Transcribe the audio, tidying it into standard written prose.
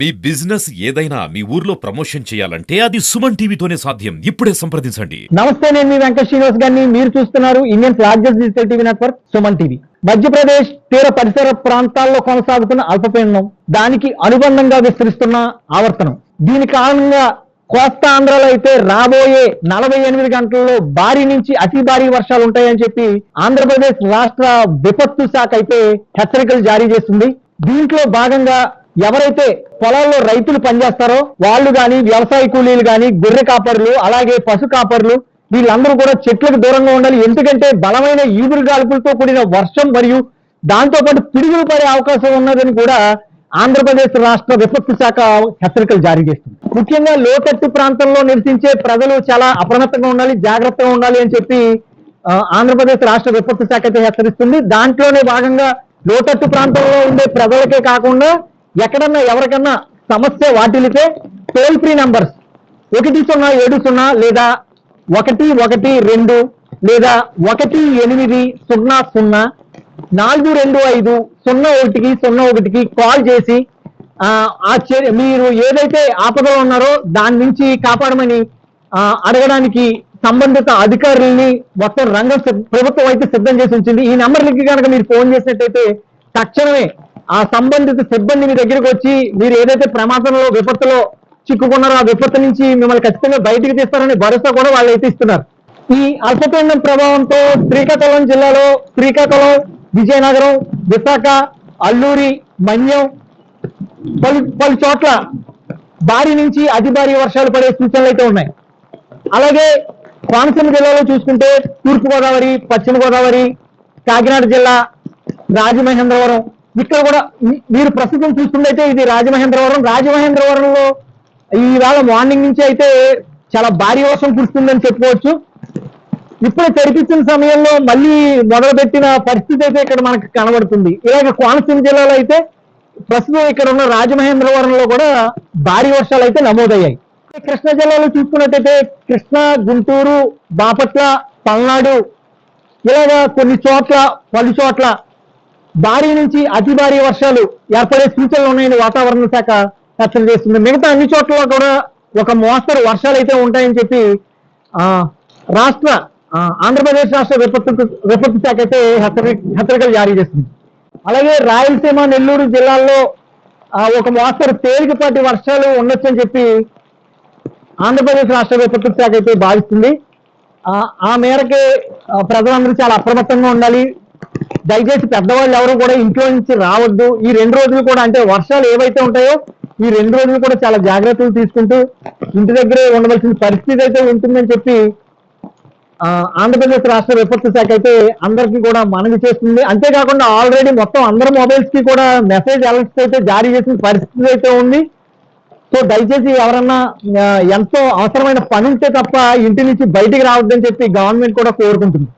మీ business ఏదైనా మీ ఊర్లో promotion చేయాలంటే అది సుమన్ టీవీతోనే సాధ్యం. ఇప్పుడే సంప్రదించండి. నమస్తే, నేను మీ వెంకట శ్రీనివాస్ గారిని. మీరు చూస్తున్నారు Indians largest digital TV network Suman TV. Madhya Pradesh తీర పరిసర ప్రాంతాల్లో కొనసాగుతున్న అల్పపీడనం, దానికి అనుబంధంగా విస్తరిస్తున్న ఆవర్తనం, దీని కారణంగా కోస్తా ఆంధ్రాలో అయితే రాబోయే 48 గంటల్లో భారీ నుంచి అతి భారీ వర్షాలు ఉంటాయని చెప్పి ఆంధ్రప్రదేశ్ రాష్ట్ర విపత్తు శాఖ అయితే హెచ్చరికలు జారీ చేస్తుంది. దీంట్లో భాగంగా ఎవరైతే పొలాల్లో రైతులు పనిచేస్తారో వాళ్ళు గాని, వ్యవసాయ కూలీలు గాని, గొర్రె కాపరులు, అలాగే పశు కాపరులు, వీళ్ళందరూ కూడా చెట్లకు దూరంగా ఉండాలి. ఎందుకంటే బలమైన ఈదురు గాలుపులతో కూడిన వర్షం మరియు దాంతో పాటు పిడుగులు పడే అవకాశం ఉన్నదని కూడా ఆంధ్రప్రదేశ్ రాష్ట్ర విపత్తు శాఖ హెచ్చరికలు జారీ చేస్తుంది. ముఖ్యంగా లోతట్టు ప్రాంతంలో నివసించే ప్రజలు చాలా అప్రమత్తంగా ఉండాలి, జాగ్రత్తగా ఉండాలి అని చెప్పి ఆంధ్రప్రదేశ్ రాష్ట్ర విపత్తు శాఖ అయితే హెచ్చరిస్తుంది. దాంట్లోనే భాగంగా లోతట్టు ప్రాంతంలో ఉండే ప్రజలకే కాకుండా ఎక్కడన్నా ఎవరికన్నా సమస్య వాటిల్లితే టోల్ ఫ్రీ నంబర్స్ 1070 లేదా 112 లేదా 1800-425-01కి కాల్ చేసి మీరు ఏదైతే ఆపదలో ఉన్నారో దాని నుంచి కాపాడమని అడగడానికి సంబంధిత అధికారుల్ని మొత్తం రంగం ప్రభుత్వం అయితే సిద్ధం చేసి ఉంచింది. ఈ నంబర్లకి కనుక మీరు ఫోన్ చేసినట్టయితే తక్షణమే ఆ సంబంధిత సిబ్బంది మీ దగ్గరికి వచ్చి మీరు ఏదైతే ప్రమాదంలో విపత్తులో చిక్కుకున్నారో ఆ విపత్తు నుంచి మిమ్మల్ని ఖచ్చితంగా బయటికి తీస్తారని భరోసా కూడా వాళ్ళు అయితే ఇస్తున్నారు. ఈ అల్పపీడనం ప్రభావంతో శ్రీకాకుళం జిల్లాలో శ్రీకాకుళం, విజయనగరం, విశాఖ, అల్లూరి, మన్యం పలు చోట్ల భారీ నుంచి అతి భారీ వర్షాలు పడే సూచనలు అయితే ఉన్నాయి. అలాగే కోనసీమ జిల్లాలో చూసుకుంటే తూర్పుగోదావరి, పశ్చిమ గోదావరి, కాకినాడ జిల్లా, రాజమహేంద్రవరం, ఇక్కడ కూడా మీరు ప్రస్తుతం చూస్తుంటే ఇది రాజమహేంద్రవరంలో ఈవేళ మార్నింగ్ నుంచి అయితే చాలా భారీ వర్షం కురుస్తుందని చెప్పుకోవచ్చు. ఇప్పుడే తెరిపించిన సమయంలో మళ్ళీ మొదలుపెట్టిన పరిస్థితి అయితే ఇక్కడ మనకు కనబడుతుంది. ఇలాగ కోనసీమ జిల్లాలో అయితే ప్రస్తుతం ఇక్కడ ఉన్న రాజమహేంద్రవరంలో కూడా భారీ వర్షాలు అయితే నమోదయ్యాయి. కృష్ణా జిల్లాలో చూసుకున్నట్టయితే కృష్ణా, గుంటూరు, బాపట్ల, పల్నాడు ఇలాగా పలు చోట్ల భారీ నుంచి అతి భారీ వర్షాలు ఏర్పడే సూచనలు ఉన్నాయని వాతావరణ శాఖ హెచ్చరిక చేస్తుంది. మిగతా అన్ని చోట్ల కూడా ఒక మోస్తరు వర్షాలు అయితే ఉంటాయని చెప్పి ఆంధ్రప్రదేశ్ రాష్ట్ర విపత్తు శాఖ అయితే హెచ్చరికలు జారీ చేస్తుంది. అలాగే రాయలసీమ, నెల్లూరు జిల్లాల్లో ఒక మోస్తరు తేలికపాటి వర్షాలు ఉండొచ్చని చెప్పి ఆంధ్రప్రదేశ్ రాష్ట్ర విపత్తు శాఖ అయితే భావిస్తుంది. ఆ మేరకే ప్రజలందరూ చాలా అప్రమత్తంగా ఉండాలి. దయచేసి పెద్దవాళ్ళు ఎవరు కూడా ఇంట్లో నుంచి రావద్దు. ఈ 2 రోజులు కూడా, అంటే వర్షాలు ఏవైతే ఉంటాయో ఈ 2 రోజులు కూడా చాలా జాగ్రత్తలు తీసుకుంటూ ఇంటి దగ్గరే ఉండవలసిన పరిస్థితి అయితే ఉంటుందని చెప్పి ఆంధ్రప్రదేశ్ రాష్ట్ర విపత్తు శాఖ అయితే అందరికీ కూడా మనవి చేస్తుంది. అంతేకాకుండా ఆల్రెడీ మొత్తం అందరి మొబైల్స్ కి కూడా మెసేజ్ అలర్ట్స్ అయితే జారీ చేసిన పరిస్థితి అయితే ఉంది. సో దయచేసి ఎవరన్నా ఎంతో అవసరమైన పని ఉంటే తప్ప ఇంటి నుంచి బయటికి రావద్దని చెప్పి గవర్నమెంట్ కూడా కోరుకుంటుంది.